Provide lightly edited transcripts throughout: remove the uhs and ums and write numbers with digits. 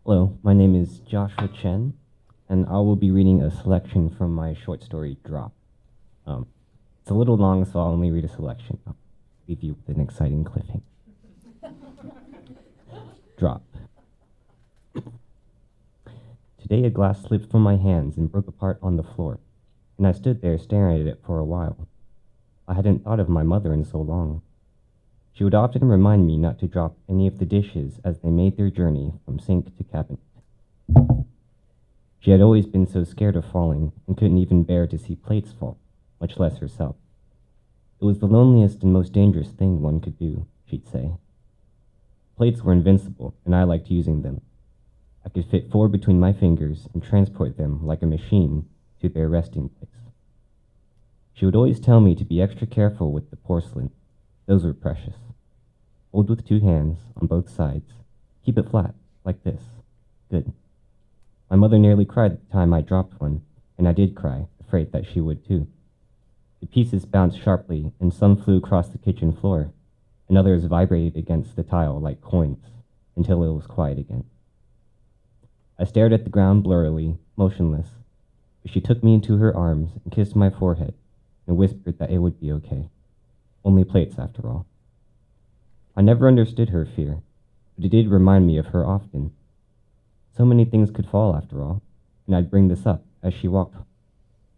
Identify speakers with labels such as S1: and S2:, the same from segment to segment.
S1: Hello, my name is Joshua Chen, and I will be reading a selection from my short story, Drop. Um, it's a little long, so I'll only read a selection. I'll leave you with an exciting cliffhanger. Drop. Today a glass slipped from my hands and broke apart on the floor, and I stood there staring at it for a while. I hadn't thought of my mother in so long. She would often remind me not to drop any of the dishes as they made their journey from sink to cabinet. She had always been so scared of falling and couldn't even bear to see plates fall, much less herself. It was the loneliest and most dangerous thing one could do, she'd say. Plates were invincible, and I liked using them. I could fit 4 between my fingers and transport them like a machine to their resting place. She would always tell me to be extra careful with the porcelain. Those were precious. Hold with 2 hands on both sides. Keep it flat, like this. Good. My mother nearly cried the time I dropped one, and I did cry, afraid that she would too. The pieces bounced sharply, and some flew across the kitchen floor, and others vibrated against the tile like coins, until it was quiet again. I stared at the ground blurrily, motionless, but she took me into her arms and kissed my forehead, and whispered that it would be okay. Only plates, after all. I never understood her fear, but it did remind me of her often. So many things could fall, after all, and I'd bring this up as she walked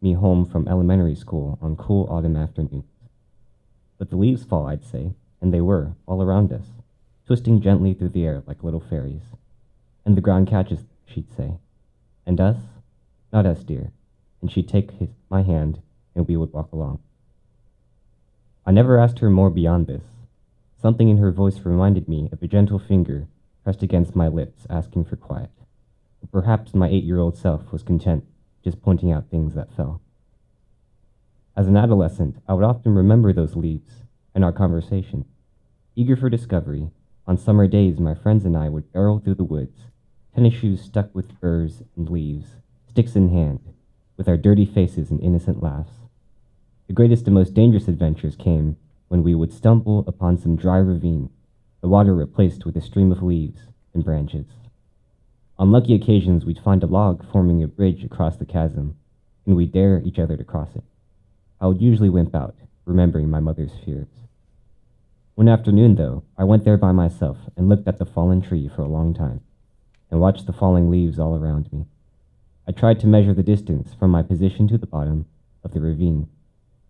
S1: me home from elementary school on cool autumn afternoons. But the leaves fall, I'd say, and they were, all around us, twisting gently through the air like little fairies. And the ground catches them, she'd say. And us? Not us, dear. And she'd take my hand, and we would walk along. I never asked her more beyond this. Something in her voice reminded me of a gentle finger pressed against my lips, asking for quiet. Or perhaps my 8-year-old self was content, just pointing out things that fell. As an adolescent, I would often remember those leaves and our conversation. Eager for discovery, on summer days my friends and I would barrel through the woods, tennis shoes stuck with burrs and leaves, sticks in hand, with our dirty faces and innocent laughs. The greatest and most dangerous adventures came when we would stumble upon some dry ravine, the water replaced with a stream of leaves and branches. On lucky occasions, we'd find a log forming a bridge across the chasm, and we'd dare each other to cross it. I would usually wimp out, remembering my mother's fears. One afternoon, though, I went there by myself and looked at the fallen tree for a long time, and watched the falling leaves all around me. I tried to measure the distance from my position to the bottom of the ravine,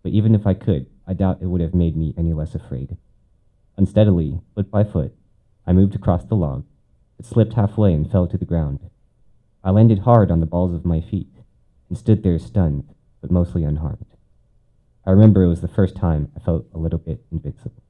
S1: but even if I could, I doubt it would have made me any less afraid. Unsteadily, foot by foot, I moved across the log. It slipped halfway and fell to the ground. I landed hard on the balls of my feet and stood there stunned, but mostly unharmed. I remember it was the first time I felt a little bit invincible.